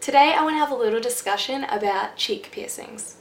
Today I want to have a little discussion about cheek piercings.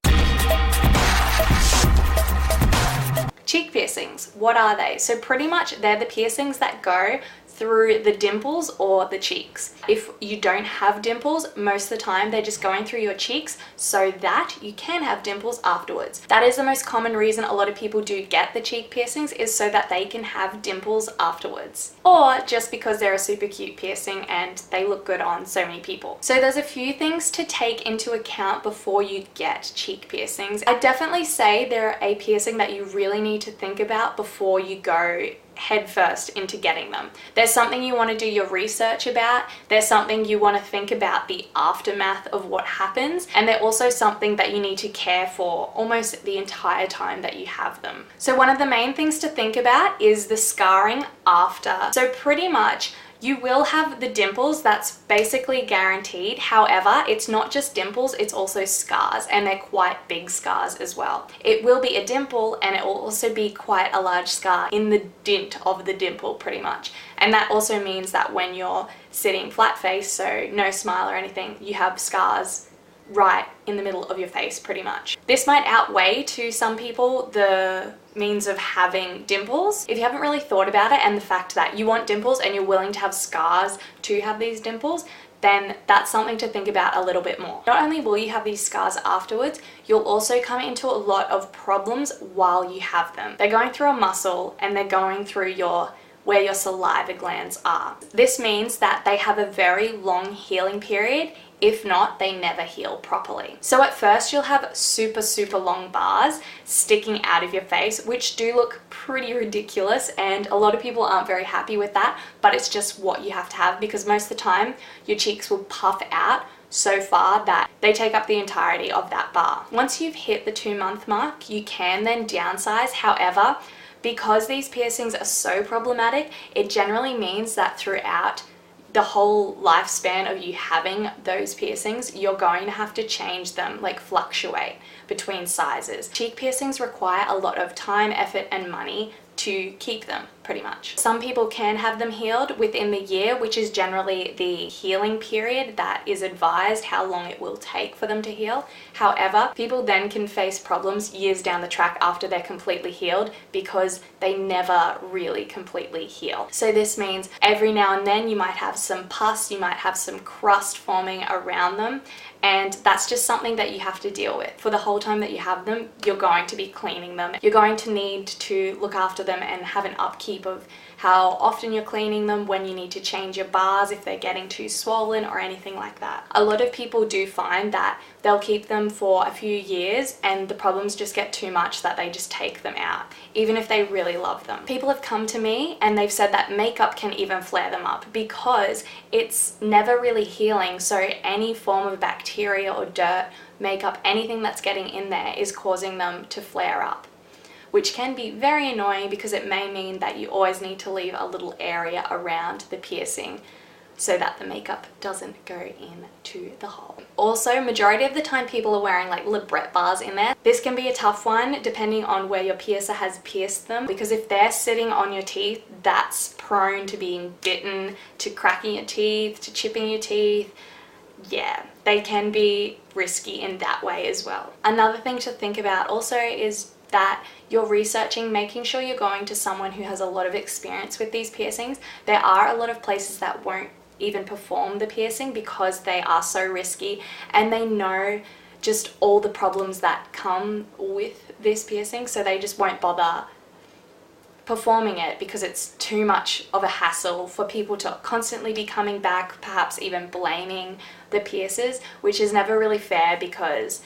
Cheek piercings, what are they? So pretty much they're the piercings that go through the dimples or the cheeks. If you don't have dimples, most of the time they're just going through your cheeks so that you can have dimples afterwards. That is the most common reason a lot of people do get the cheek piercings, is so that they can have dimples afterwards. Or just because they're a super cute piercing and they look good on so many people. So there's a few things to take into account before you get cheek piercings. I definitely say they're a piercing that you really need to think about before you go headfirst into getting them. There's something you want to do your research about, there's something you want to think about the aftermath of what happens, and they're also something that you need to care for almost the entire time that you have them. So one of the main things to think about is the scarring after. So pretty much you will have the dimples, that's basically guaranteed. However, it's not just dimples, it's also scars, and they're quite big scars as well. It will be a dimple and it will also be quite a large scar in the dint of the dimple pretty much. And that also means that when you're sitting flat face, so no smile or anything, you have scars right in the middle of your face pretty much. This might outweigh to some people the means of having dimples. If you haven't really thought about it and the fact that you want dimples and you're willing to have scars to have these dimples, then that's something to think about a little bit more. Not only will you have these scars afterwards, you'll also come into a lot of problems while you have them. They're going through a muscle and they're going through where your saliva glands are. This means that they have a very long healing period. If not, they never heal properly. So at first you'll have super long bars sticking out of your face, which do look pretty ridiculous, and a lot of people aren't very happy with that, but it's just what you have to have, because most of the time your cheeks will puff out so far that they take up the entirety of that bar. Once you've hit the 2-month mark, you can then downsize. However, because these piercings are so problematic, it generally means that throughout the whole lifespan of you having those piercings, you're going to have to change them, like fluctuate between sizes. Cheek piercings require a lot of time, effort, and money to keep them, pretty much. Some people can have them healed within the year, which is generally the healing period that is advised, how long it will take for them to heal. However, people then can face problems years down the track after they're completely healed because they never really completely heal. So this means every now and then you might have some pus, you might have some crust forming around them, and that's just something that you have to deal with. For the whole time that you have them, you're going to be cleaning them. You're going to need to look after them and have an upkeep of how often you're cleaning them, when you need to change your bars if they're getting too swollen or anything like that. A lot of people do find that they'll keep them for a few years and the problems just get too much that they just take them out, even if they really love them. People have come to me and they've said that makeup can even flare them up because it's never really healing, so any form of bacteria or dirt, makeup, anything that's getting in there is causing them to flare up, which can be very annoying because it may mean that you always need to leave a little area around the piercing so that the makeup doesn't go into the hole. Also, majority of the time people are wearing like libret bars in there. This can be a tough one depending on where your piercer has pierced them, because if they're sitting on your teeth, that's prone to being bitten, to cracking your teeth, to chipping your teeth. Yeah, they can be risky in that way as well. Another thing to think about also is that you're researching, making sure you're going to someone who has a lot of experience with these piercings. There are a lot of places that won't even perform the piercing because they are so risky and they know just all the problems that come with this piercing, so they just won't bother performing it because it's too much of a hassle for people to constantly be coming back, perhaps even blaming the piercers, which is never really fair, because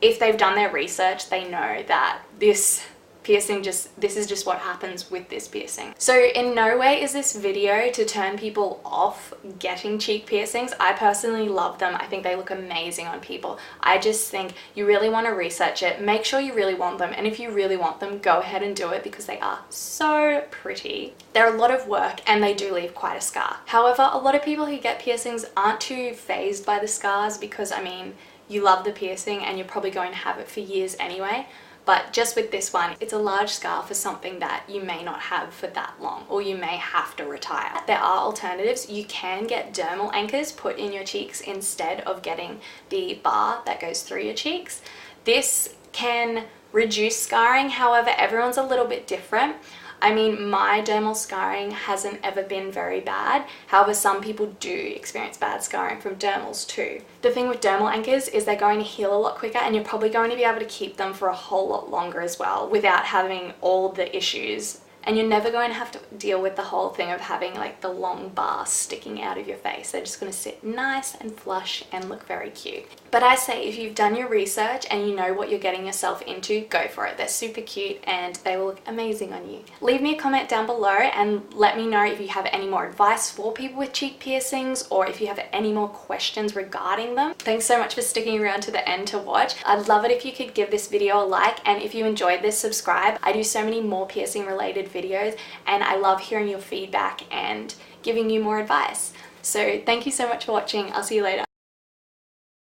if they've done their research, they know that this piercing this is just what happens with this piercing. So in no way is this video to turn people off getting cheek piercings. I personally love them. I think they look amazing on people. I just think you really want to research it, make sure you really want them, and if you really want them, go ahead and do it because they are so pretty. They're a lot of work and they do leave quite a scar. However, a lot of people who get piercings aren't too fazed by the scars because, I mean, you love the piercing and you're probably going to have it for years anyway. But just with this one, it's a large scar for something that you may not have for that long, or you may have to retire. There are alternatives. You can get dermal anchors put in your cheeks instead of getting the bar that goes through your cheeks. This can reduce scarring, however, everyone's a little bit different. I mean, my dermal scarring hasn't ever been very bad. However, some people do experience bad scarring from dermals too. The thing with dermal anchors is they're going to heal a lot quicker, and you're probably going to be able to keep them for a whole lot longer as well without having all the issues. And you're never going to have to deal with the whole thing of having like the long bar sticking out of your face. They're just going to sit nice and flush and look very cute. But I say, if you've done your research and you know what you're getting yourself into, go for it. They're super cute and they will look amazing on you. Leave me a comment down below and let me know if you have any more advice for people with cheek piercings, or if you have any more questions regarding them. Thanks so much for sticking around to the end to watch. I'd love it if you could give this video a like, and if you enjoyed this, subscribe. I do so many more piercing related videos and I love hearing your feedback and giving you more advice. So thank you so much for watching. I'll see you later.